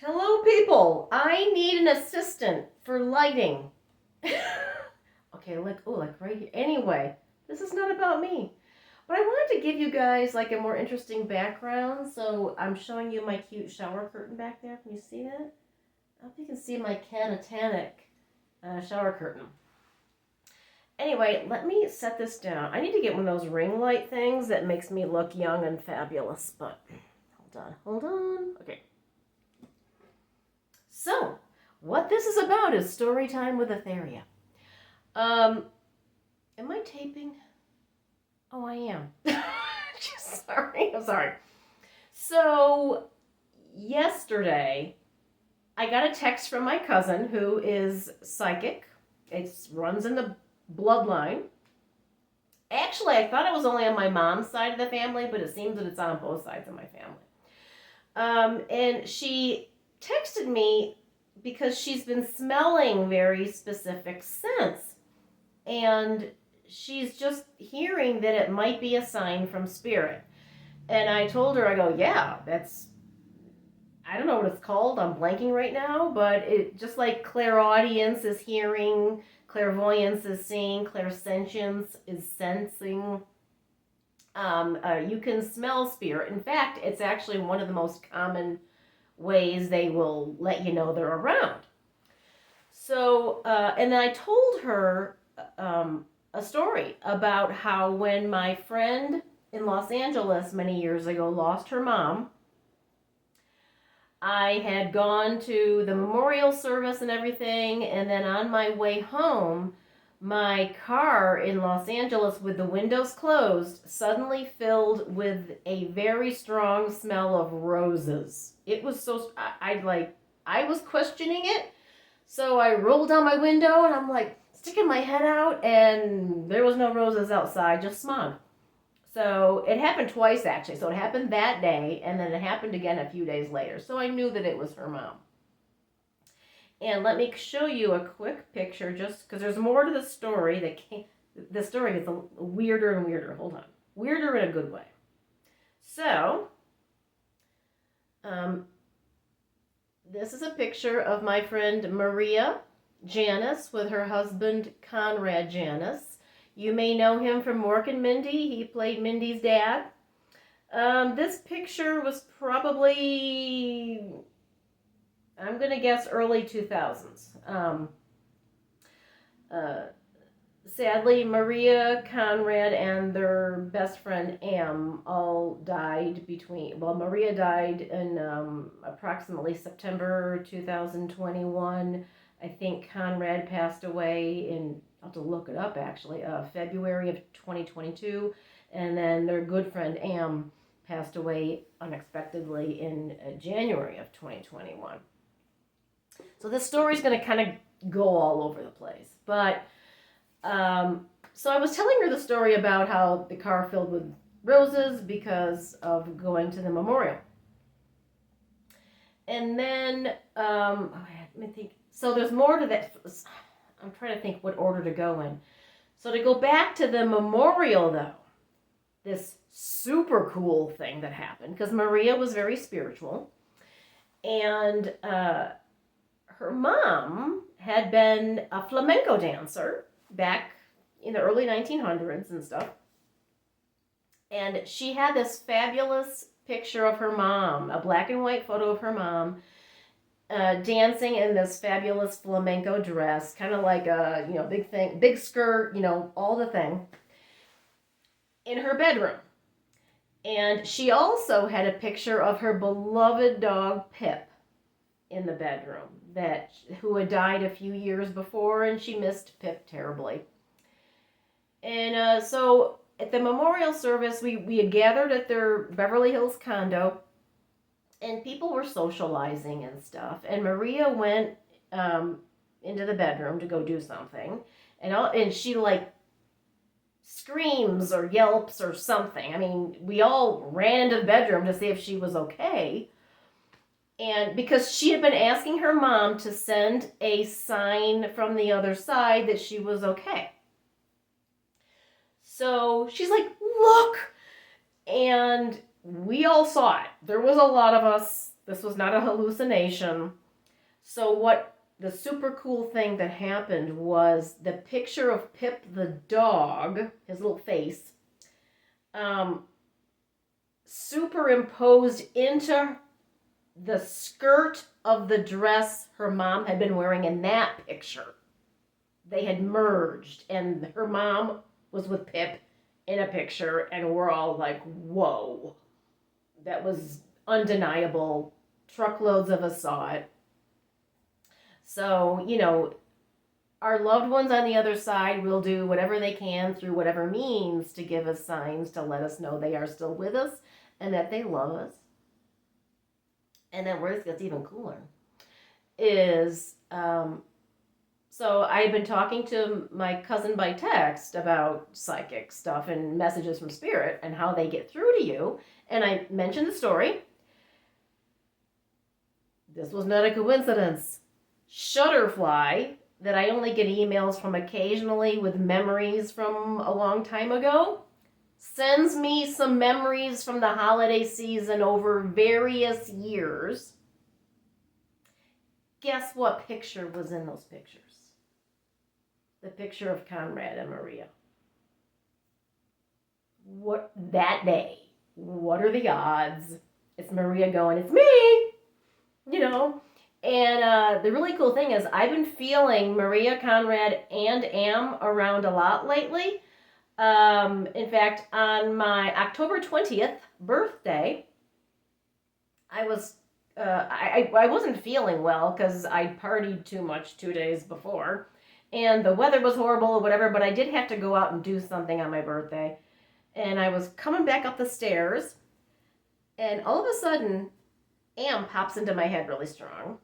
Hello, people. I need an assistant for lighting. Okay, like right here. Anyway, this is not about me. But I wanted to give you guys like a more interesting background. So I'm showing you my cute shower curtain back there. Can you see that? I hope you can see my catatonic shower curtain. Anyway, let me set this down. I need to get one of those ring light things that makes me look young and fabulous. But hold on. Okay. So, what this is about is story time with Atheria. Am I taping? Oh, I am. I'm sorry. So, yesterday, I got a text from my cousin who is psychic. It runs in the bloodline. Actually, I thought it was only on my mom's side of the family, but it seems that it's on both sides of my family. And she texted me because she's been smelling very specific scents. And she's just hearing that it might be a sign from spirit. And I told her, I go, yeah, I don't know what it's called. I'm blanking right now, but it just like clairaudience is hearing, clairvoyance is seeing, clairsentience is sensing. You can smell spirit. In fact, it's actually one of the most common ways they will let you know they're around. So, and then I told her a story about how when my friend in Los Angeles many years ago lost her mom, I had gone to the memorial service and everything, and then on my way home, my car in Los Angeles with the windows closed suddenly filled with a very strong smell of roses. It was so, I was questioning it. So I rolled down my window and I'm like sticking my head out, and there was no roses outside, just smog. So it happened twice actually. So it happened that day, and then it happened again a few days later. So I knew that it was her mom. And let me show you a quick picture, just because there's more to the story. The story gets weirder and weirder. Hold on. Weirder in a good way. So, this is a picture of my friend Maria Janis with her husband Conrad Janis. You may know him from Mork and Mindy. He played Mindy's dad. This picture was probably, I'm going to guess, early 2000s. Sadly, Maria, Conrad, and their best friend, Am, all died Maria died in approximately September 2021. I think Conrad passed away in, I'll have to look it up actually, February of 2022. And then their good friend, Am, passed away unexpectedly in January of 2021. So this story is going to kind of go all over the place. But so I was telling her the story about how the car filled with roses because of going to the memorial. And then, let me think. So there's more to that. I'm trying to think what order to go in. So to go back to the memorial, though, this super cool thing that happened, because Maria was very spiritual, and her mom had been a flamenco dancer back in the early 1900s and stuff. And she had this fabulous picture of her mom, a black and white photo of her mom, dancing in this fabulous flamenco dress, kind of like a, big skirt, all the thing, in her bedroom. And she also had a picture of her beloved dog, Pip, in the bedroom, who had died a few years before, and she missed Pip terribly. And so at the memorial service, we had gathered at their Beverly Hills condo, and people were socializing and stuff. And Maria went into the bedroom to go do something, and she like screams or yelps or something. I mean, we all ran into the bedroom to see if she was okay. And because she had been asking her mom to send a sign from the other side that she was okay. So she's like, look! And we all saw it. There was a lot of us This was not a hallucination. So what the super cool thing that happened was the picture of Pip the dog, his little face, superimposed into the skirt of the dress her mom had been wearing in that picture. They had merged, and her mom was with Pip in a picture, and we're all like, whoa. That was undeniable. Truckloads of us saw it. So, our loved ones on the other side will do whatever they can through whatever means to give us signs to let us know they are still with us and that they love us. And then where this gets even cooler is, so I've been talking to my cousin by text about psychic stuff and messages from spirit and how they get through to you. And I mentioned the story. This was not a coincidence. Shutterfly, that I only get emails from occasionally with memories from a long time ago, sends me some memories from the holiday season over various years. Guess what picture was in those pictures? The picture of Conrad and Maria. What that day? What are the odds? It's Maria going, it's me! And the really cool thing is I've been feeling Maria, Conrad, and Am around a lot lately. In fact, on my October 20th birthday, I wasn't feeling well because I partied too much 2 days before. And the weather was horrible or whatever, but I did have to go out and do something on my birthday. And I was coming back up the stairs, and all of a sudden, Am pops into my head really strong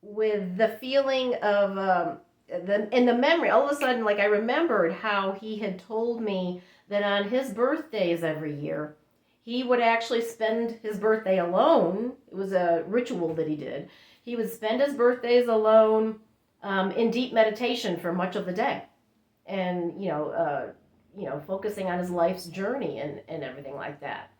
with the feeling of in the memory. All of a sudden, like I remembered how he had told me that on his birthdays every year, he would actually spend his birthday alone. It was a ritual that he did. He would spend his birthdays alone in deep meditation for much of the day, and focusing on his life's journey and everything like that.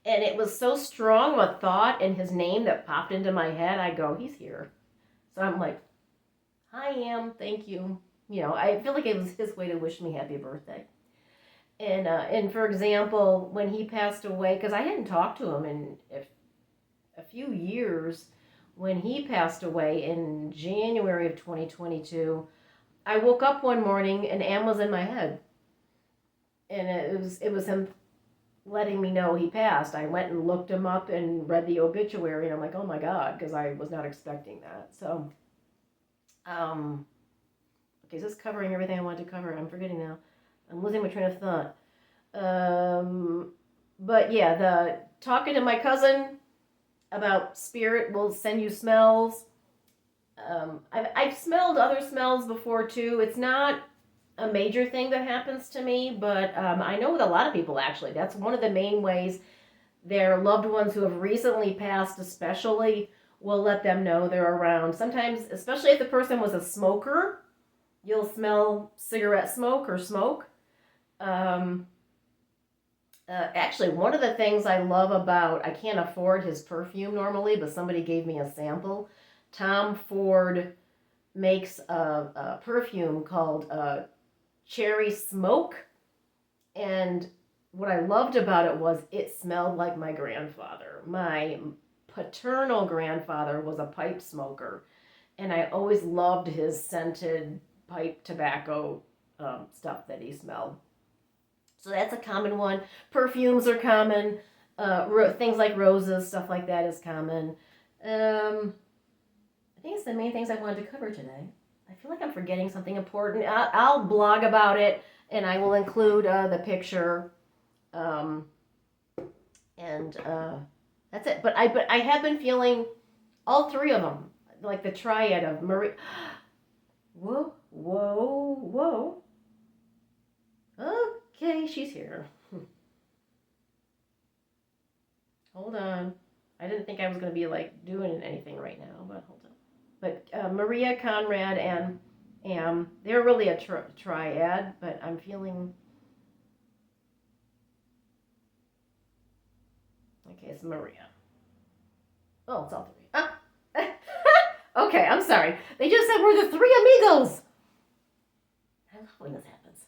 And it was so strong a thought in his name that popped into my head. I go, he's here. So I'm like, hi, Am, thank you. I feel like it was his way to wish me happy birthday. And for example, when he passed away, because I hadn't talked to him in a few years, when he passed away in January of 2022, I woke up one morning and Am was in my head. And it was him letting me know he passed. I went and looked him up and read the obituary, and I'm like, oh my God, because I was not expecting that. So, okay, is this covering everything I wanted to cover? I'm forgetting now. I'm losing my train of thought. But yeah, the talking to my cousin about spirit will send you smells. I've smelled other smells before too. It's not a major thing that happens to me, but I know with a lot of people actually, that's one of the main ways their loved ones who have recently passed especially will let them know they're around. Sometimes, especially if the person was a smoker, you'll smell cigarette smoke or smoke. Actually, one of the things I love about, I can't afford his perfume normally, but somebody gave me a sample. Tom Ford makes a perfume called Cherry Smoke, and what I loved about it was it smelled like my grandfather. My paternal grandfather was a pipe smoker, and I always loved his scented pipe tobacco stuff that he smelled. So that's a common one. Perfumes are common. Things like roses, stuff like that is common. I think it's the main things I wanted to cover today. I feel like I'm forgetting something important. I'll blog about it, and I will include the picture. And that's it. But I have been feeling all three of them, like the triad of Marie. Whoa, whoa, whoa. Okay, she's here. Hold on. I didn't think I was going to be like doing anything right now, but hold on. But Maria, Conrad, and Am, they're really a triad, but I'm feeling... Okay, it's Maria. Oh, it's all three. Okay, I'm sorry. They just said we're the three amigos. I love when this happens.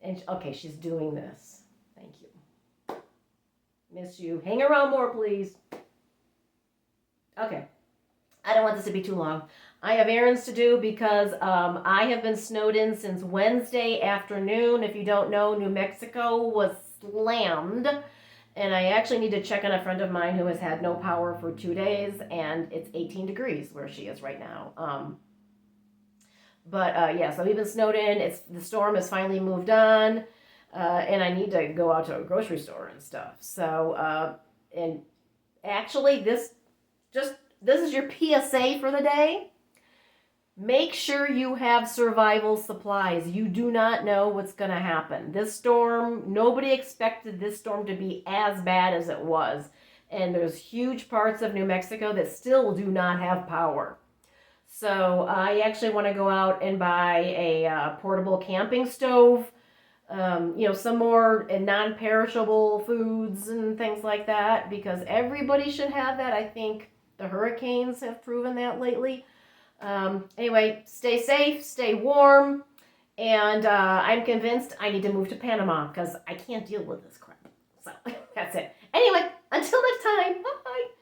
And okay, she's doing this. Thank you. Miss you. Hang around more, please. Okay. I don't want this to be too long. I have errands to do because I have been snowed in since Wednesday afternoon. If you don't know, New Mexico was slammed. And I actually need to check on a friend of mine who has had no power for 2 days, and it's 18 degrees where she is right now. Yeah, so we've been snowed in. The storm has finally moved on, and I need to go out to a grocery store and stuff. So, and actually, this is your PSA for the day. Make sure you have survival supplies. You do not know what's going to happen. This storm, nobody expected this storm to be as bad as it was. And there's huge parts of New Mexico that still do not have power. So I actually want to go out and buy a portable camping stove, some more non-perishable foods and things like that, because everybody should have that. I think the hurricanes have proven that lately. Anyway, stay safe, stay warm, and I'm convinced I need to move to Panama because I can't deal with this crap. So that's it. Anyway, until next time, bye.